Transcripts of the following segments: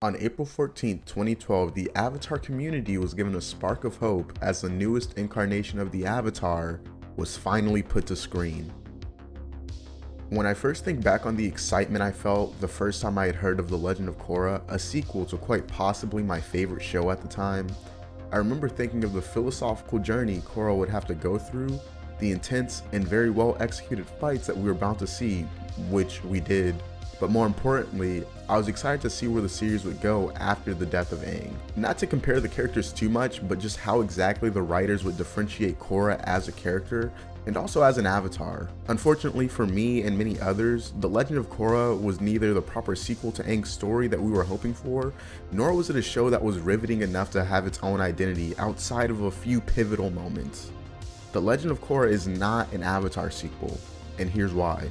On April 14th, 2012, the Avatar community was given a spark of hope as the newest incarnation of the Avatar was finally put to screen. When I first think back on the excitement I felt the first time I had heard of The Legend of Korra, a sequel to quite possibly my favorite show at the time, I remember thinking of the philosophical journey Korra would have to go through, the intense and very well executed fights that we were about to see, which we did. But more importantly, I was excited to see where the series would go after the death of Aang. Not to compare the characters too much, but just how exactly the writers would differentiate Korra as a character and also as an avatar. Unfortunately for me and many others, The Legend of Korra was neither the proper sequel to Aang's story that we were hoping for, nor was it a show that was riveting enough to have its own identity outside of a few pivotal moments. The Legend of Korra is not an Avatar sequel, and here's why.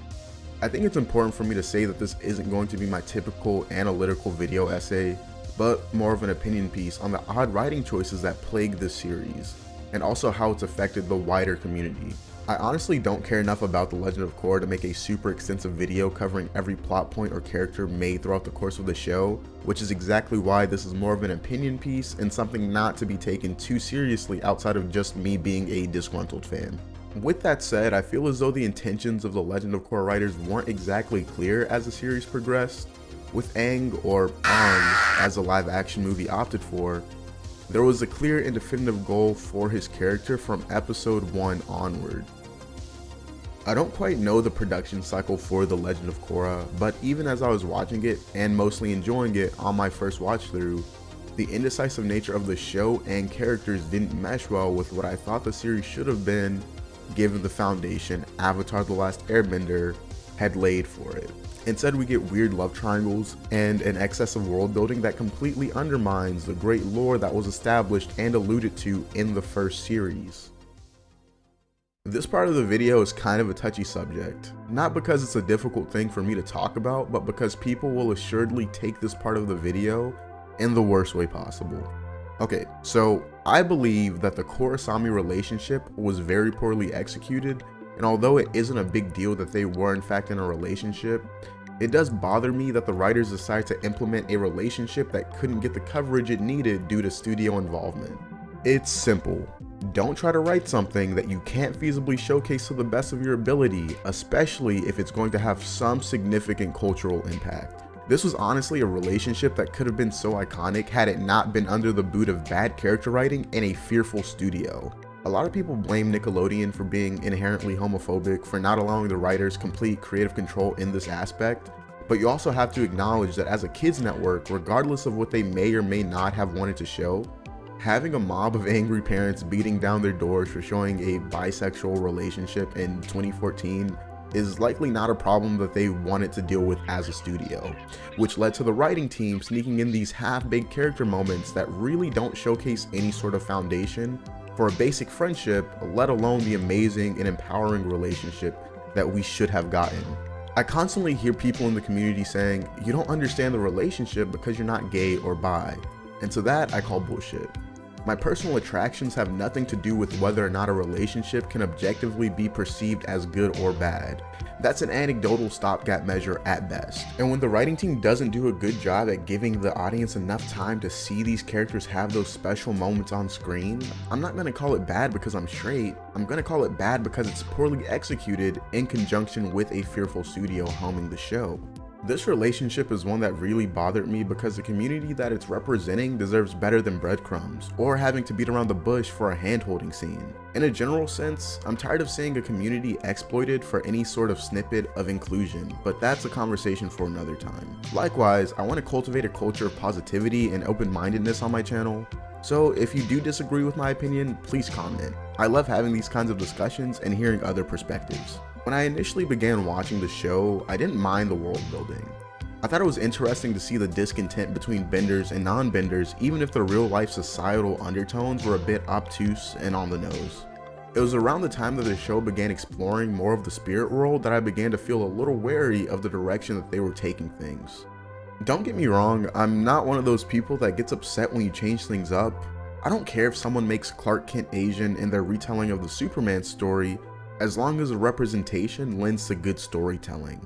I think it's important for me to say that this isn't going to be my typical analytical video essay, but more of an opinion piece on the odd writing choices that plague this series, and also how it's affected the wider community. I honestly don't care enough about The Legend of Korra to make a super extensive video covering every plot point or character made throughout the course of the show, which is exactly why this is more of an opinion piece and something not to be taken too seriously outside of just me being a disgruntled fan. With that said, I feel as though the intentions of the Legend of Korra writers weren't exactly clear as the series progressed. With Aang, or Aang, as the live action movie opted for, there was a clear and definitive goal for his character from episode 1 onward. I don't quite know the production cycle for The Legend of Korra, but even as I was watching it, and mostly enjoying it on my first watch through, the indecisive nature of the show and characters didn't mesh well with what I thought the series should have been, given the foundation Avatar: The Last Airbender had laid for it. Instead, we get weird love triangles and an excess of world building that completely undermines the great lore that was established and alluded to in the first series. This part of the video is kind of a touchy subject, not because it's a difficult thing for me to talk about, but because people will assuredly take this part of the video in the worst way possible. Okay, so I believe that the Korra-Sami relationship was very poorly executed, and although it isn't a big deal that they were in fact in a relationship, it does bother me that the writers decided to implement a relationship that couldn't get the coverage it needed due to studio involvement. It's simple. Don't try to write something that you can't feasibly showcase to the best of your ability, especially if it's going to have some significant cultural impact. This was honestly a relationship that could have been so iconic had it not been under the boot of bad character writing and a fearful studio. A lot of people blame Nickelodeon for being inherently homophobic, for not allowing the writers complete creative control in this aspect, but you also have to acknowledge that as a kids network, regardless of what they may or may not have wanted to show, having a mob of angry parents beating down their doors for showing a bisexual relationship in 2014 is likely not a problem that they wanted to deal with as a studio, which led to the writing team sneaking in these half-baked character moments that really don't showcase any sort of foundation for a basic friendship, let alone the amazing and empowering relationship that we should have gotten. I constantly hear people in the community saying, you don't understand the relationship because you're not gay or bi, and to that I call bullshit. My personal attractions have nothing to do with whether or not a relationship can objectively be perceived as good or bad. That's an anecdotal stopgap measure at best. And when the writing team doesn't do a good job at giving the audience enough time to see these characters have those special moments on screen, I'm not gonna call it bad because I'm straight, I'm gonna call it bad because it's poorly executed in conjunction with a fearful studio helming the show. This relationship is one that really bothered me because the community that it's representing deserves better than breadcrumbs, or having to beat around the bush for a hand-holding scene. In a general sense, I'm tired of seeing a community exploited for any sort of snippet of inclusion, but that's a conversation for another time. Likewise, I want to cultivate a culture of positivity and open-mindedness on my channel, so if you do disagree with my opinion, please comment. I love having these kinds of discussions and hearing other perspectives. When I initially began watching the show, I didn't mind the world building. I thought it was interesting to see the discontent between benders and non-benders, even if the real-life societal undertones were a bit obtuse and on the nose. It was around the time that the show began exploring more of the spirit world that I began to feel a little wary of the direction that they were taking things. Don't get me wrong, I'm not one of those people that gets upset when you change things up. I don't care if someone makes Clark Kent Asian in their retelling of the Superman story, as long as the representation lends to good storytelling.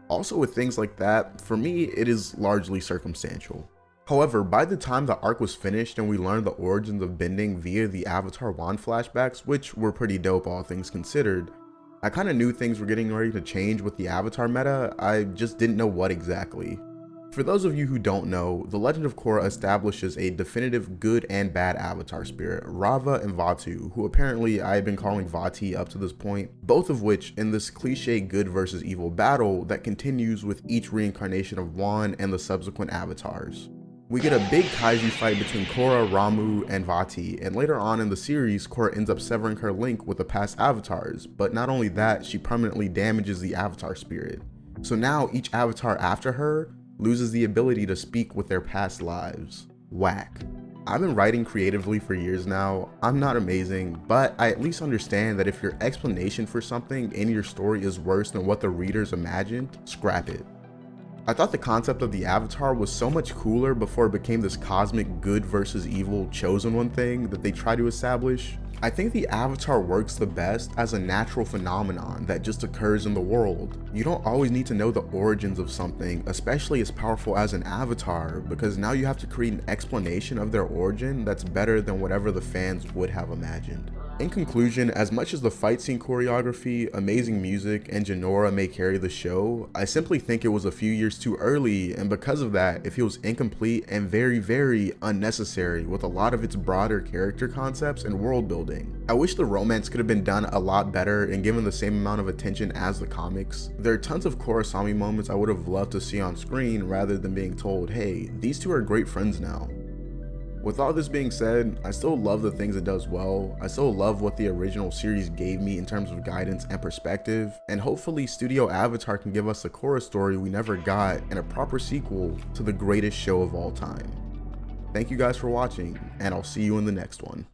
Also with things like that, for me, it is largely circumstantial. However, by the time the arc was finished and we learned the origins of bending via the Avatar wand flashbacks, which were pretty dope all things considered, I kinda knew things were getting ready to change with the Avatar meta, I just didn't know what exactly. For those of you who don't know, The Legend of Korra establishes a definitive good and bad Avatar spirit, Rava and Vatu, who apparently I had been calling Vati up to this point, both of which in this cliche good versus evil battle that continues with each reincarnation of Wan and the subsequent avatars. We get a big kaiju fight between Korra, Ramu, and Vati, and later on in the series, Korra ends up severing her link with the past avatars, but not only that, she permanently damages the avatar spirit. So now each avatar after her loses the ability to speak with their past lives. Whack. I've been writing creatively for years now. I'm not amazing, but I at least understand that if your explanation for something in your story is worse than what the readers imagined, scrap it. I thought the concept of the Avatar was so much cooler before it became this cosmic good versus evil chosen one thing that they try to establish. I think the Avatar works the best as a natural phenomenon that just occurs in the world. You don't always need to know the origins of something, especially as powerful as an Avatar, because now you have to create an explanation of their origin that's better than whatever the fans would have imagined. In conclusion, as much as the fight scene choreography, amazing music, and Jinora may carry the show, I simply think it was a few years too early, and because of that, it feels incomplete and very unnecessary with a lot of its broader character concepts and world building. I wish the romance could have been done a lot better and given the same amount of attention as the comics. There are tons of Korrasami moments I would have loved to see on screen rather than being told, hey, these two are great friends now. With all this being said, I still love the things it does well, I still love what the original series gave me in terms of guidance and perspective, and hopefully Studio Avatar can give us a Korra story we never got and a proper sequel to the greatest show of all time. Thank you guys for watching, and I'll see you in the next one.